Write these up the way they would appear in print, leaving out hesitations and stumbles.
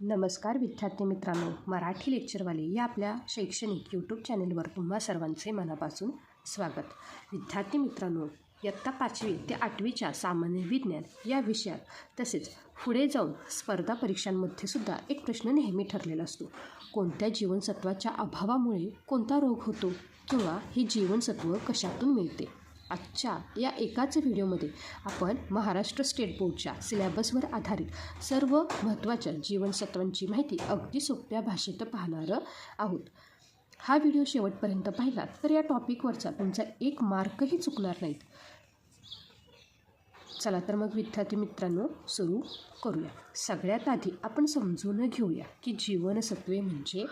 नमस्कार विद्यार्थी मित्रांनो, मराठी लेक्चरवाले या आपल्या शैक्षणिक यूट्यूब चॅनेलवर तुम्हा सर्वांचे मनापासून स्वागत. विद्यार्थी मित्रांनो, इयत्ता 5वी ते 8वीच्या सामान्य विज्ञान या विषयात तसेच पुढे जाऊन स्पर्धा परीक्षांमध्ये सुद्धा एक प्रश्न नेहमी ठरलेला असतो. कोणत्या जीवनसत्वाच्या अभावामुळे कोणता रोग होतो किंवा हे जीवनसत्व कशातून मिळते? आजच्या या एकाच व्हिडिओमध्ये आपण महाराष्ट्र स्टेट बोर्डच्या सिलेबसवर आधारित सर्व महत्त्वाच्या जीवनसत्वांची माहिती अगदी सोप्या भाषेत पाहणार आहोत. हा व्हिडिओ शेवटपर्यंत पाहिला तर या टॉपिकवरचा तुमचा एक मार्कही चुकणार नाहीत. चला तर मग विद्यार्थी मित्रांनो सुरू करूया. सगळ्यात आधी आपण समजून घेऊया की जीवनसत्वे म्हणजे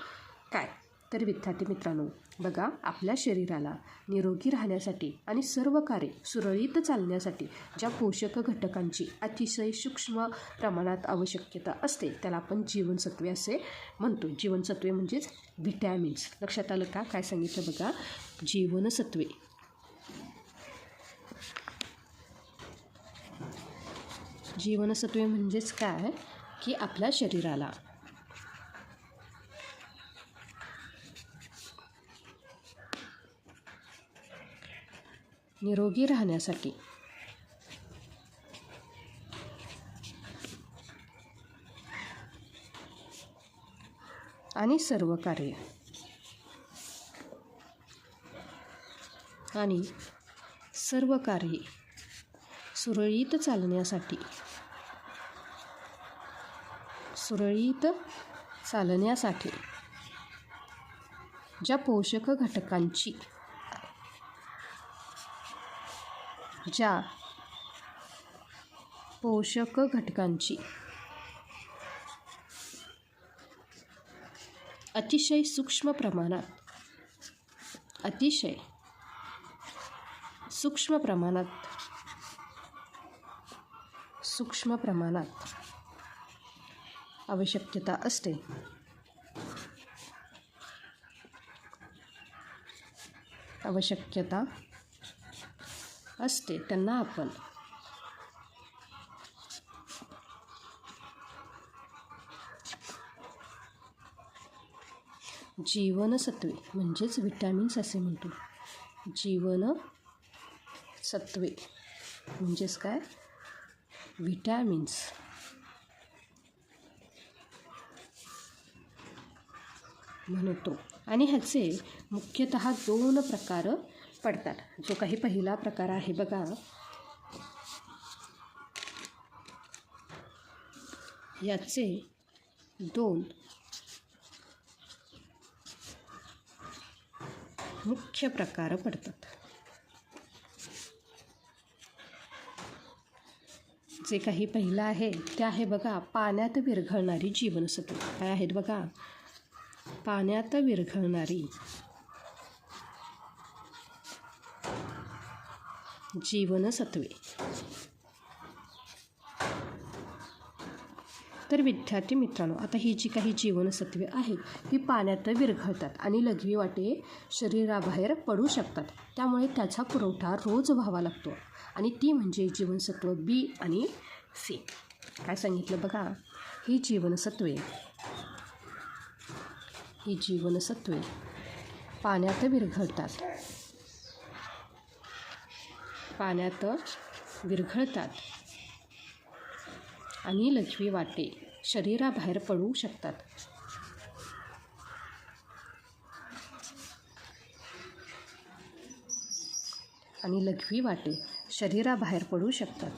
काय. तर विद्यार्थी मित्रांनो बघा, आपल्या शरीराला निरोगी राहण्यासाठी आणि सर्व कार्य सुरळीत चालण्यासाठी ज्या पोषक घटकांची अतिशय सूक्ष्म प्रमाणात आवश्यकता असते त्याला आपण जीवनसत्वे असे म्हणतो. जीवनसत्वे म्हणजेच व्हिटॅमिन्स. लक्षात आलं का काय सांगितलं बघा? जीवनसत्वे. जीवनसत्वे म्हणजेच काय की आपल्या शरीराला निरोगी राहण्यासाठी आणि सर्व कार्य सुरळीत चालण्यासाठी ज्या पोषक घटकांची अतिशय सूक्ष्म प्रमाणात आवश्यकता असते त्यांना आपण जीवनसत्वे म्हणजेच व्हिटॅमिन्स असे म्हणतो. जीवनसत्वे म्हणजेच काय? व्हिटॅमिन्स. म्हणतो. आणि ह्याचे मुख्यतः 2 प्रकार पडतात. जो काही पहिला प्रकार आहे बघा, याचे 2 मुख्य प्रकार पडतात. जे काही पहिलं आहे ते आहे बघा पाण्यात विरघळणारी जीवनसत्वे. काय आहेत बघा? पाण्यात विरघळणारी जीवनसत्वे. तर विद्यार्थी मित्रांनो, आता ही जी काही जीवनसत्वे आहेत ही पाण्यात विरघळतात आणि लघवी वाटे शरीराबाहेर पडू शकतात. त्यामुळे त्याचा पुरवठा रोज व्हावा लागतो आणि ती म्हणजे जीवनसत्व बी आणि सी. काय सांगितलं बघा? ही जीवनसत्वे पाण्यात विरघळतात आणि लघवी वाटे शरीराबाहेर पडू शकतात.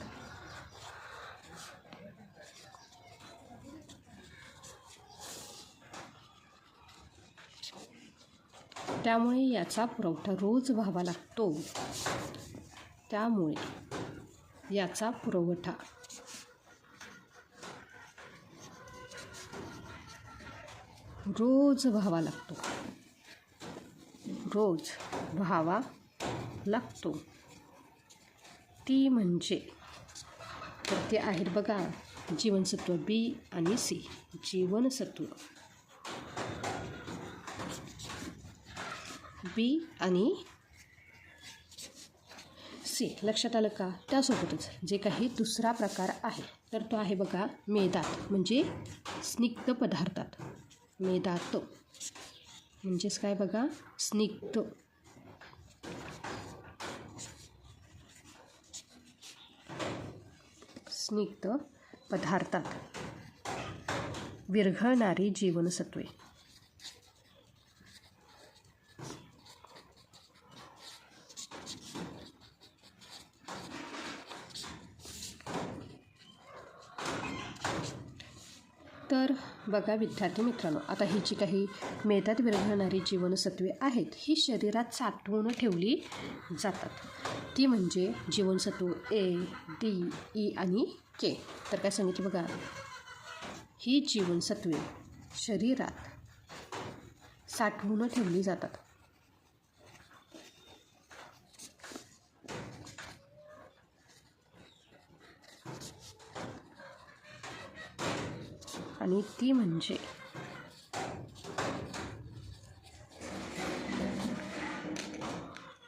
त्यामुळे याचा पुरवठा रोज व्हावा लागतो. रोज व्हावा लागतो. ती म्हणजे तर ते आहेत बघा जीवनसत्व बी आणि सी. जीवनसत्व बी आणि सी. लक्षात आलं का? त्यासोबतच जे काही दुसरा प्रकार आहे तर तो आहे बघा मेदात म्हणजे स्निग्ध पदार्थात. मेदात म्हणजेच काय बघा, स्निग्ध. स्निग्ध पदार्थात विरघळणारी जीवनसत्वे. तर बघा विद्यार्थी मित्रांनो, आता ही जी काही मेदात विरघळणारी जीवनसत्वे आहेत ही शरीरात साठवून ठेवली जातात. ती म्हणजे जीवनसत्व ए, डी, ई आणि के. तर काय सांगितलं बघा, ही जीवनसत्वे शरीरात साठवून ठेवली जातात. आणि ती म्हणजे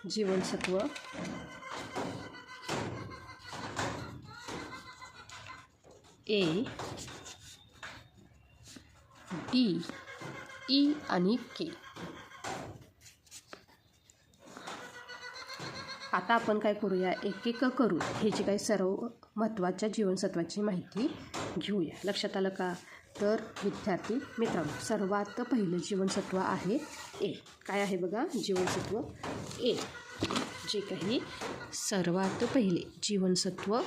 जीवनसत्व ए, डी, ई आणि के. आता आपण काय करूया, एक एक करू हे जे काही सर्व महत्त्वाच्या जीवनसत्वाची माहिती घेऊया. लक्षात आलं का? तर विद्यार्थी मित्रांनो, सर्वात पहिलं जीवनसत्व आहे ए. काय आहे बघा, जीवनसत्व ए. जे काही सर्वात पहिले जीवनसत्व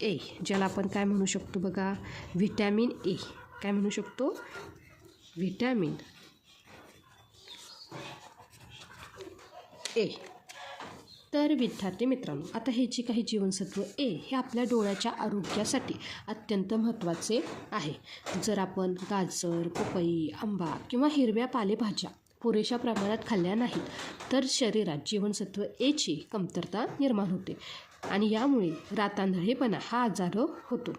ए, ज्याला आपण काय म्हणू शकतो बघा, व्हिटॅमिन ए. काय म्हणू शकतो, व्हिटॅमिन ए. तर विद्यार्थी मित्रांनो, आता हे जे काही जीवनसत्व ए हे आपल्या डोळ्याच्या आरोग्यासाठी अत्यंत महत्त्वाचे आहे. जर आपण गाजर, पपई, आंबा किंवा हिरव्या पालेभाज्या पुरेशा प्रमाणात खाल्ल्या नाहीत तर शरीरात जीवनसत्व एची कमतरता निर्माण होते आणि यामुळे रातांधळेपणा हा आजार होतो,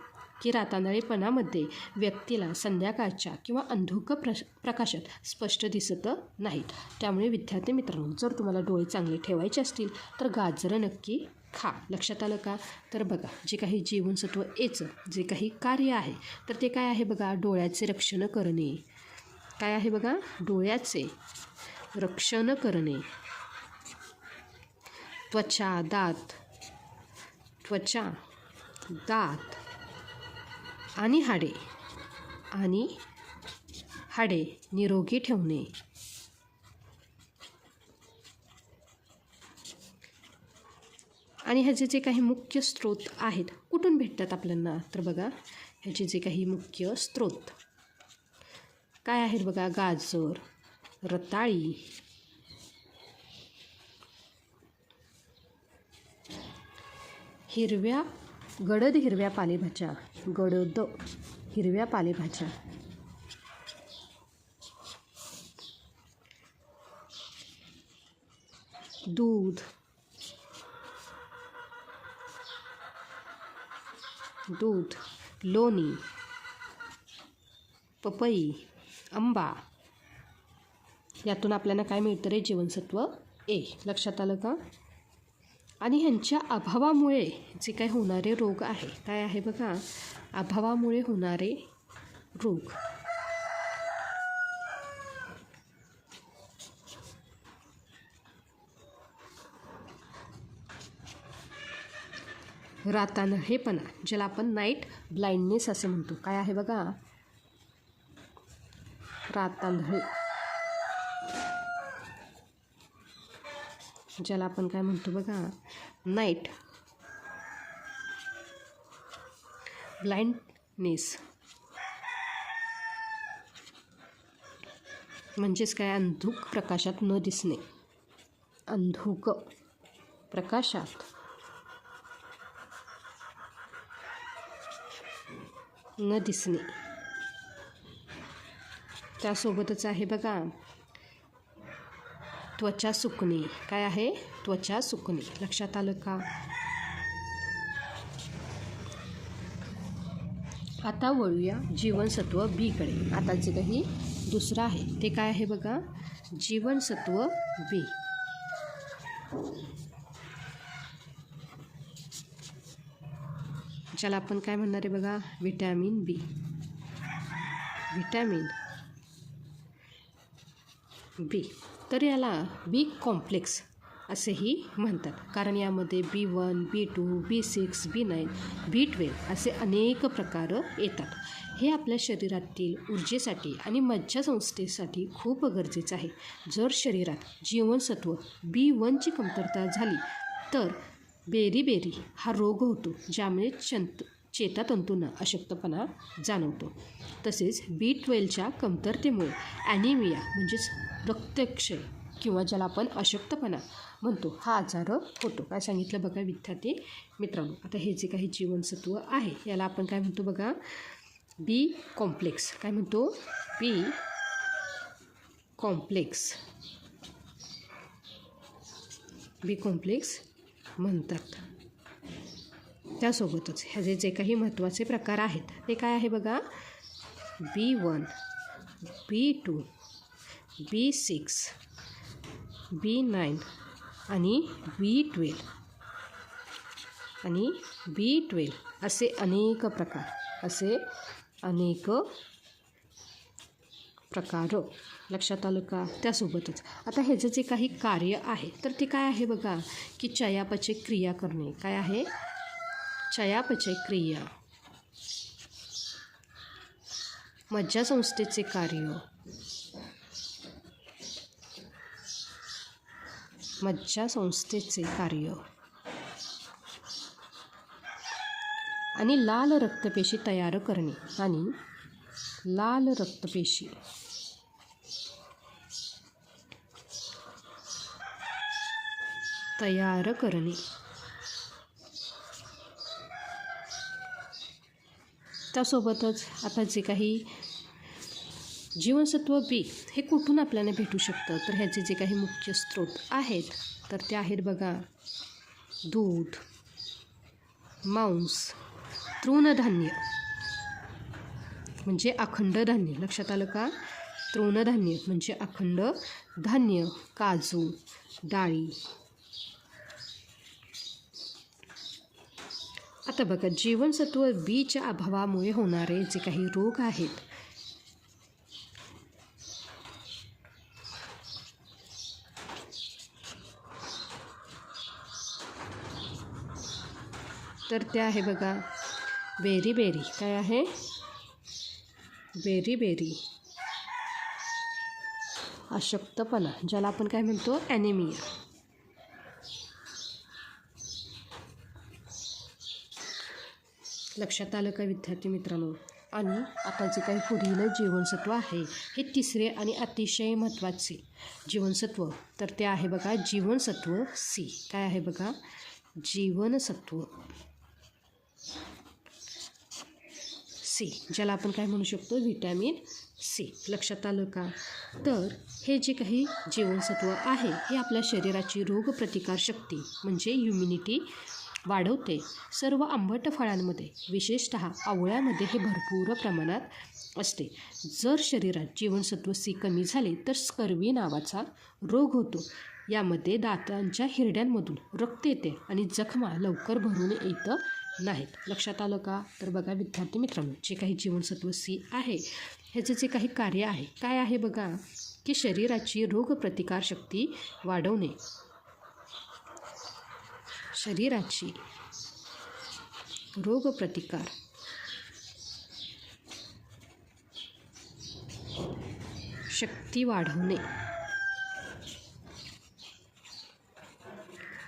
की रातांधळेपणामध्ये व्यक्तीला संध्याकाळच्या किंवा अंधुक प्रकाशात स्पष्ट दिसत नाहीत. त्यामुळे विद्यार्थी मित्रांनो, जर तुम्हाला डोळे चांगले ठेवायचे असतील तर गाजरं नक्की खा. लक्षात आलं का? तर बघा, जे काही जीवनसत्व एचं जे काही कार्य आहे तर ते काय आहे बघा, डोळ्याचे रक्षण करणे. काय आहे बघा, डोळ्याचे रक्षण करणे. त्वचा, दात आणि हाडे निरोगी ठेवणे. आणि ह्याचे जे काही मुख्य स्रोत आहेत, कुठून भेटतात आपल्याला, तर बघा ह्याचे जे काही मुख्य स्रोत काय आहेत बघा, गाजर, रताळी, गडद हिरव्या पालेभाज्या, दूध, लोणी, पपई, आंबा, यातून आपल्याला काय मिळतं रे, जीवनसत्व ए. लक्षात आलं का? आणि ह्यांच्या अभावामुळे जे काही होणारे रोग आहे, काय आहे बघा, अभावामुळे होणारे रोग. रातांधळेपणा, ज्याला आपण नाईट ब्लाइंडनेस असं म्हणतो. काय आहे बघा, रातांधळे, ज्याला आपण काय म्हणतो बघा, नाईट ब्लाइंडनेस. म्हणजेच काय, अंधुक प्रकाशात न दिसणे. अंधुक प्रकाशात न दिसणे. त्यासोबतच आहे बघा त्वचा सुकणे. काय आहे, त्वचा सुकणे. लक्षात आलं का? आता वळूया जीवनसत्व बीकडे. आता जे काही दुसरं आहे ते काय आहे बघा, जीवनसत्व बी. ज्याला आपण काय म्हणणार आहे बघा, व्हिटॅमिन बी. व्हिटॅमिन बी. तर याला बी कॉम्प्लेक्स असेही म्हणतात, कारण यामध्ये B1, B2, B6, B9, B12 असे अनेक प्रकार येतात. हे आपल्या शरीरातील ऊर्जेसाठी आणि मज्जासंस्थेसाठी खूप गरजेचं आहे. जर शरीरात जीवनसत्व B1ची कमतरता झाली तर बेरीबेरी हा रोग होतो, ज्यामुळे चेतातंतूंना अशक्तपणा जाणवतो. तसेच B12च्या कमतरतेमुळे ॲनिमिया म्हणजेच रक्तक्षय किंवा ज्याला आपण अशक्तपणा म्हणतो हा आजार होतो. काय सांगितलं बघा विद्यार्थी मित्रांनो. आता हे जे काही जीवनसत्व आहे याला आपण काय म्हणतो बघा, बी कॉम्प्लेक्स. काय म्हणतो, बी कॉम्प्लेक्स. बी कॉम्प्लेक्स म्हणतात. त्यासोबतच ह्याचे जे काही महत्त्वाचे प्रकार आहेत ते काय आहे बघा, B1, B2, B6, B9 आणि B12 आणि B12 असे अनेक प्रकार लक्षात आलं का. त्यासोबतच आता ह्याचं जे काही कार्य आहे तर ते काय आहे बघा, की चयापचय क्रिया करणे. काय आहे, चयापचय क्रिया. मज्जासंस्थेचे कार्य, मज्जासंस्थेचे कार्य आणि लाल रक्तपेशी तयार करणे. आणि लाल रक्तपेशी तयार करणे. त्यासोबतच आता जे काही जीवनसत्व बी हे कुठून आपल्याला भेटू शकतं, तर ह्याचे जे काही मुख्य स्रोत आहेत तर ते आहेत बघा, दूध, मांस, तृणधान्य म्हणजे अखंड धान्य. लक्षात आलं का, तृणधान्य म्हणजे अखंड धान्य, काजू, डाळी. आता बघा, जीवनसत्व बीच्या अभावामुळे होणारे जे काही रोग आहेत तर ते आहे बघा, बेरीबेरी. काय आहे, बेरीबेरी, अशक्तपणा ज्याला आपण काय म्हणतो, ॲनिमिया. लक्षात आलं का विद्यार्थी मित्रांनो. आणि आता जे काही पुढील जीवनसत्व आहे हे तिसरे आणि अतिशय महत्त्वाचे जीवनसत्व तर ते आहे बघा, जीवनसत्व सी. काय आहे बघा, जीवनसत्व सी, ज्याला आपण काय म्हणू शकतो, व्हिटॅमिन सी. लक्षात आलं का. तर हे जे काही जीवनसत्व आहे हे आपल्या शरीराची रोगप्रतिकारशक्ती म्हणजे इम्युनिटी वाढवते. सर्व आंबट फळांमध्ये विशेषतः आवळ्यामध्ये हे भरपूर प्रमाणात असते. जर शरीरात जीवनसत्व सी कमी झाले तर स्कर्वी नावाचा रोग होतो. यामध्ये दातांच्या हिरड्यांमधून रक्त येते आणि जखमा लवकर भरून येत नाहीत. लक्षात आलं का. तर बघा विद्यार्थी मित्रांनो, जे काही जीवनसत्व सी आहे ह्याचं जे काही कार्य आहे काय आहे बघा, की शरीराची रोगप्रतिकारशक्ती वाढवणे. शरीराची रोगप्रतिकार शक्ती वाढवणे.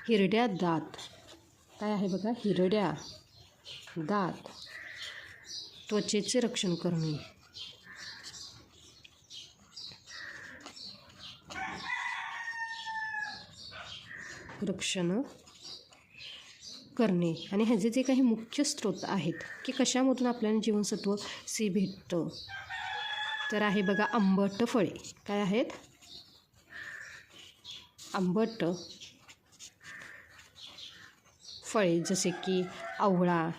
हिरड्या दात. काय आहे बघा, हिरड्या दात. त्वचेचे रक्षण करणे. रक्षण करणे. आणि ह्याचे जे काही मुख्य स्रोत आहेत की कशामधून आपल्याला जीवनसत्व सी भेटतं तर आहे बघा, आंबट फळे. काय आहेत, आंबट फळे जसे की आवळा,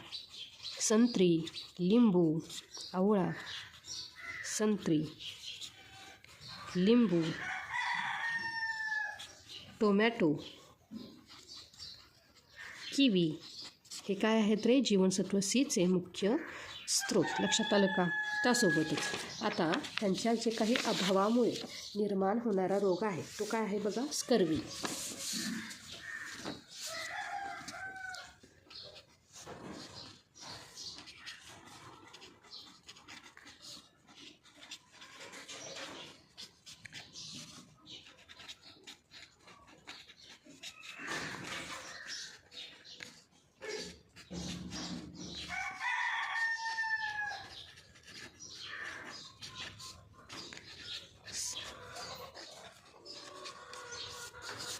संत्री, लिंबू. आवळा, संत्री, लिंबू, टोमॅटो, किवी, हे काय आहेत रे? जीवनसत्व सीचे मुख्य स्रोत. लक्षात आलं का? त्यासोबतच आता त्यांच्या जे काही अभावामुळे निर्माण होणारा रोग आहे तो काय आहे बघा? स्कर्वी.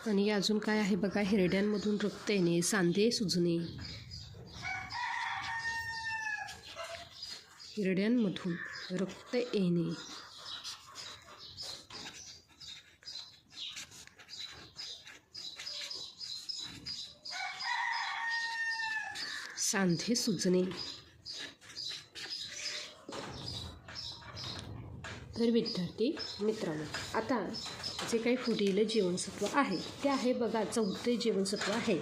आणि अजून काय आहे बघा? हिरड्यांमधून रक्त येणे, सांधे सुजणे, हिरड्यांमधून रक्त येणे, सांधे सुजणे. तर विद्यार्थी मित्रांनो, आता जे काही पुढील जीवनसत्व आहे ते आहे बघा, चौथे जीवनसत्व आहे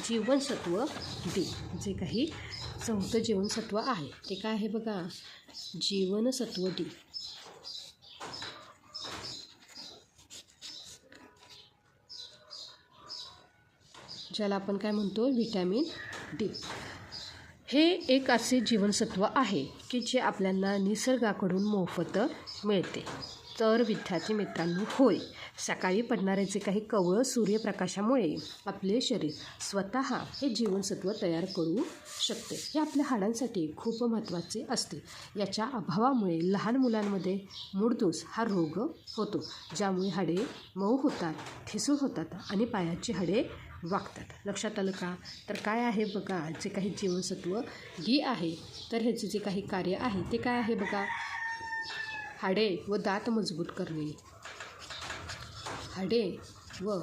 जीवनसत्व डी. जे काही चौथं जीवनसत्व आहे ते काय आहे बघा? जीवनसत्व डी. ज्याला आपण काय म्हणतो? Vitamin D. हे एक असे जीवनसत्व आहे की जे आपल्याला निसर्गाकडून मोफत मिळते. तर विद्यार्थी मित्रांनो, होय, सकाळी पडणारे जे काही कवळं सूर्यप्रकाशामुळे आपले शरीर स्वतः हे जीवनसत्व तयार करू शकते. हे आपल्या हाडांसाठी खूप महत्त्वाचे असते. याच्या अभावामुळे लहान मुलांमध्ये मूळदोस हा रोग होतो, ज्यामुळे हाडे मऊ होतात, ठिसूळ होतात आणि पायाची हाडे वागतात. लक्षात आलं का? तर काय आहे बघा? जे काही जीवनसत्व डी आहे तर ह्याचे जे काही कार्य आहे ते काय आहे बघा? हाडे व दात मजबूत करणे, हाडे व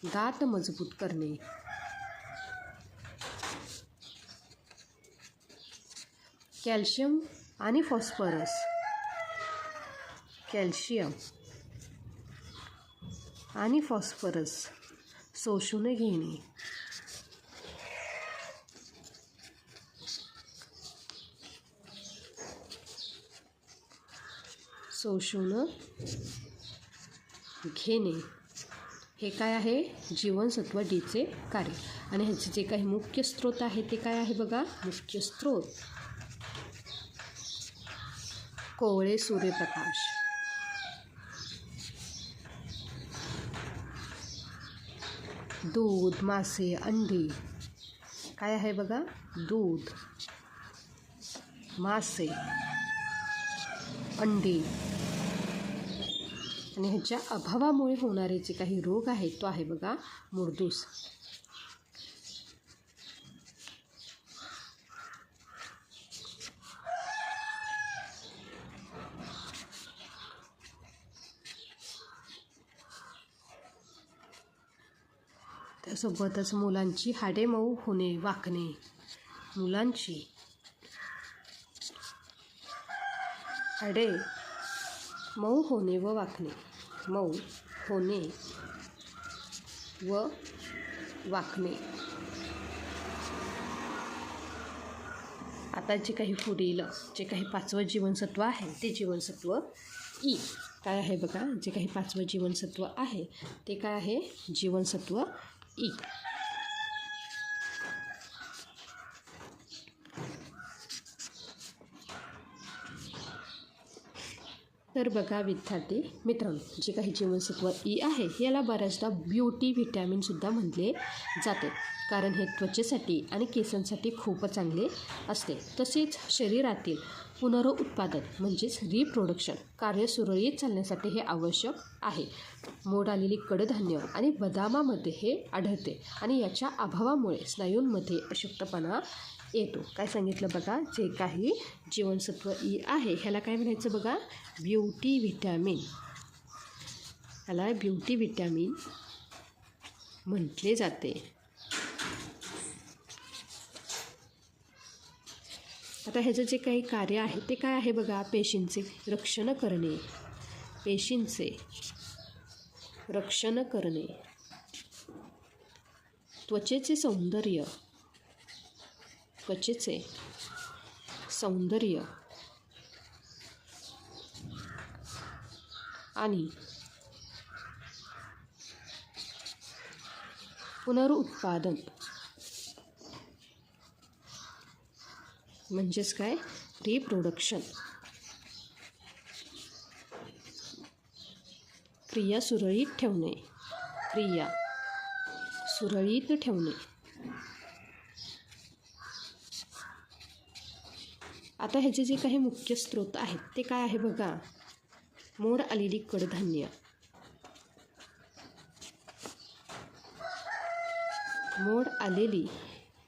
दात मजबूत करणे, कॅल्शियम आणि फॉस्फरस, कॅल्शियम आणि फॉस्फरस शोषून घेणे, शोषून घेणे हे काय आहे? जीवनसत्व डीचे कार्य. आणि ह्याचे जे काही मुख्य स्रोत आहे ते काय आहे बघा? मुख्य स्रोत कोवळे सूर्यप्रकाश, दूध, मासे, अंडी. काय आहे बघा? दूध, मासे, अंडी. आणि ह्याच्या अभावामुळे होणारे जे काही रोग आहेत तो आहे बघा मूळदूस. त्यासोबतच मुलांची हाडे मऊ होणे, वाकणे, मुलांची हाडे मऊ होणे व वाकणे, मऊ होणे व वाकणे. आता जे काही पुढील जे काही पाचवं जीवनसत्व आहे ते जीवनसत्व ई. काय आहे बघा? जे काही पाचवं जीवनसत्व आहे ते काय आहे? जीवनसत्व ई. तर बघा विद्यार्थी मित्रांनो, जे काही जीवनसत्व ई आहे याला बऱ्याचदा ब्युटी व्हिटॅमिनसुद्धा म्हटले जाते, कारण हे त्वचेसाठी आणि केसांसाठी खूप चांगले असते. तसेच शरीरातील पुनरुत्पादन म्हणजेच रिप्रोडक्शन कार्य सुरळीत चालण्यासाठी हे आवश्यक आहे. मोड आलेली कडधान्य आणि बदामामध्ये हे आढळते आणि याच्या अभावामुळे स्नायूंमध्ये अशक्तपणा येतो. काय सांगितलं बघा? जे काही जीवनसत्व ई आहे ह्याला काय म्हणायचं बघा? Beauty vitamin. ह्याला ब्युटी व्हिटॅमिन म्हटले जाते. आता ह्याचं जे काही कार्य आहे ते काय आहे बघा? पेशींचे रक्षण करणे, पेशींचे रक्षण करणे, त्वचेचे सौंदर्य त्वचेचे सौंदर्य आणि पुनरुत्पादन म्हणजेच काय, रिप्रोडक्शन क्रिया सुरळीत ठेवणे, क्रिया सुरळीत ठेवणे. आता ह्याचे जे काही मुख्य स्रोत आहेत ते काय आहे बघा. मोड आलेली कडधान्य, मोड आलेली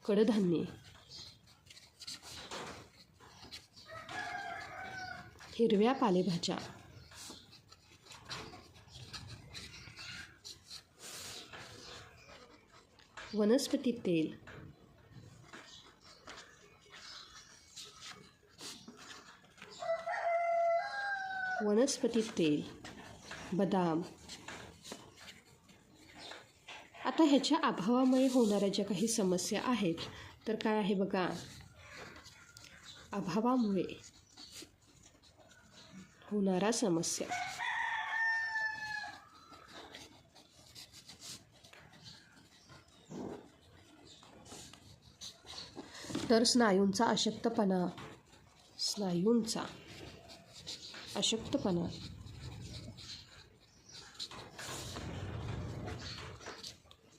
कडधान्ये, हिरव्या पालेभाज्या, वनस्पती तेल, वनस्पती तेल, बदाम. आता ह्याच्या अभावामुळे होणाऱ्या ज्या काही समस्या आहेत तर काय आहे बघा. अभावामुळे होणाऱ्या समस्या, तर स्नायूंचा अशक्तपणा, स्नायूंचा अशक्तपणा,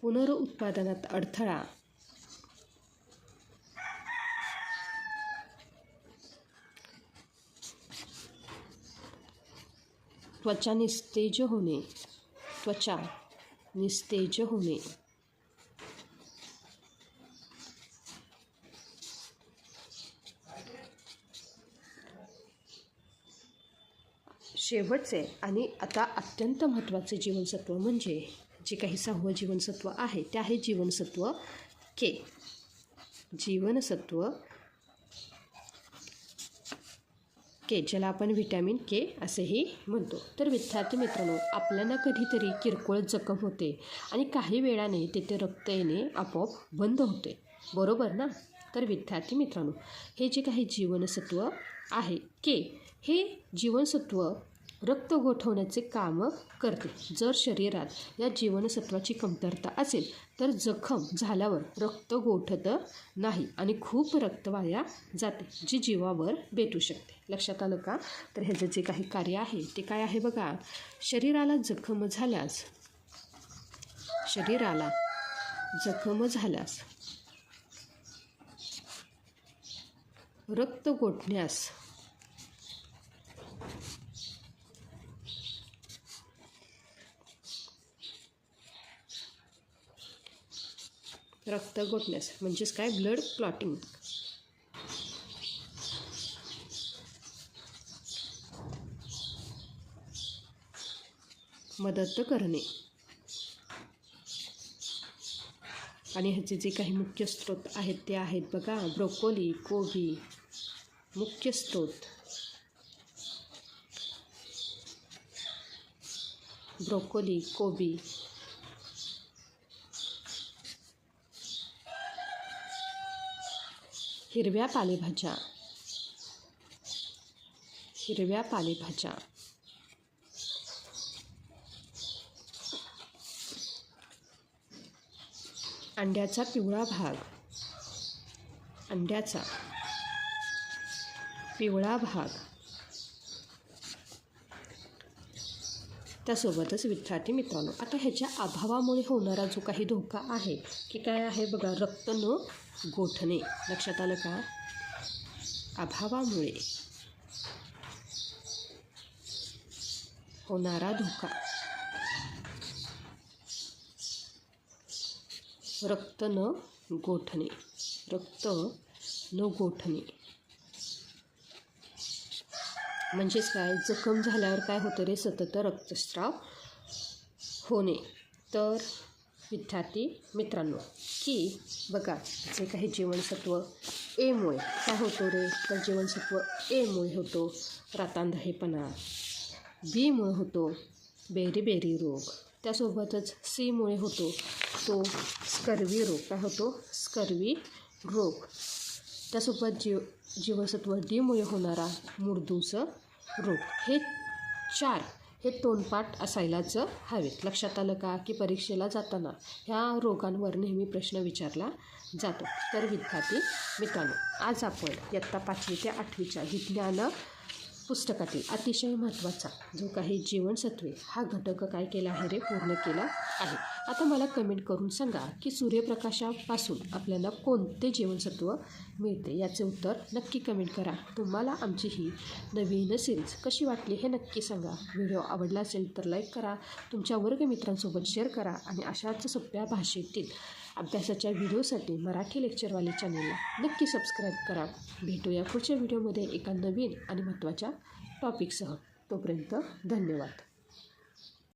पुनरुत्पादनात अडथळा, त्वचा निस्तेज होणे, त्वचा निस्तेज होणे, शेवटचे आणि आता अत्यंत महत्त्वाचे जीवनसत्व म्हणजे जे काही 6वं जीवनसत्व आहे ते आहे जीवनसत्व के. जीवनसत्व के, ज्याला आपण व्हिटॅमिन के असेही म्हणतो. तर विद्यार्थी मित्रांनो, आपल्याला कधीतरी किरकोळ जखम होते आणि काही वेळाने तेथे रक्त येणे आपोआप बंद होते, बरोबर ना. तर विद्यार्थी मित्रांनो, हे जे काही जीवनसत्व आहे के, हे जीवनसत्व रक्त गोठवण्याचे काम करते. जर शरीरात या जीवनसत्वाची कमतरता असेल तर जखम झाल्यावर रक्त गोठत नाही आणि खूप रक्त वाया जाते, जी जीवावर बेतू शकते. लक्षात आलं का. तर ह्याचं जे काही कार्य आहे ते काय आहे बघा. शरीराला जखम झाल्यास, शरीराला जखम झाल्यास रक्त गोठण्यास म्हणजेच काय, ब्लड क्लॉटिंग मदत करणे. आणि ह्याचे जे काही मुख्य स्रोत आहेत ते आहेत बघा. ब्रोकोली, कोबी मुख्य स्रोत, ब्रोकोली, कोबी, हिरव्या पालेभाज्या, हिरव्या पालेभाज्या, अंड्याचा पिवळा भाग, अंड्याचा पिवळा भाग. त्यासोबतच विद्यार्थी मित्रांनो, आता ह्याच्या अभावामुळे होणारा जो काही धोका आहे की काय आहे बघा, रक्त न गोठणे. लक्षात आलं का. अभावामुळे होणारा धोका, रक्त न गोठणे, रक्त न गोठणे म्हणजेच काय, जखम झाल्यावर काय होतं रे, सतत रक्तस्राव होणे. तर विद्यार्थी मित्रांनो, की बघा, जे काही जीवनसत्व एमुळे काय होतो रे, तर जीवनसत्व एमुळे होतो रातांधळेपणा, बीमुळे होतो बेरीबेरी रोग, त्यासोबतच सीमुळे होतो तो स्कर्वी रोग. काय होतो, स्कर्वी रोग. त्यासोबत जीवसत्व डीमुळे होणारा मूळदूस रोग हे तोंडपाठ असायलाच हवेत. लक्षात आलं का की परीक्षेला जाताना ह्या रोगांवर नेहमी प्रश्न विचारला जातो. तर विद्यार्थी मित्रांनो, आज आपण इयत्ता 5वी ते 8वीच्या विज्ञान पुस्तकातील अतिशय महत्त्वाचा जो काही जीवनसत्वे हा घटक काय केला आहे रे, पूर्ण केला आहे. आता मला कमेंट करून सांगा की सूर्यप्रकाशापासून आपल्याला कोणते जीवनसत्व मिळते, याचे उत्तर नक्की कमेंट करा. तुम्हाला आमची ही नवीन सिरीज कशी वाटली हे नक्की सांगा. व्हिडिओ आवडला असेल तर लाईक करा, तुमच्या वर्गमित्रांसोबत शेअर करा आणि अशाच सोप्या भाषेतील अभ्यासाच्या व्हिडिओसाठी मराठी लेक्चरवाले चॅनलला नक्की सबस्क्राईब करा. भेटूया पुढच्या व्हिडिओमध्ये एका नवीन आणि महत्त्वाच्या टॉपिकसह. तोपर्यंत धन्यवाद.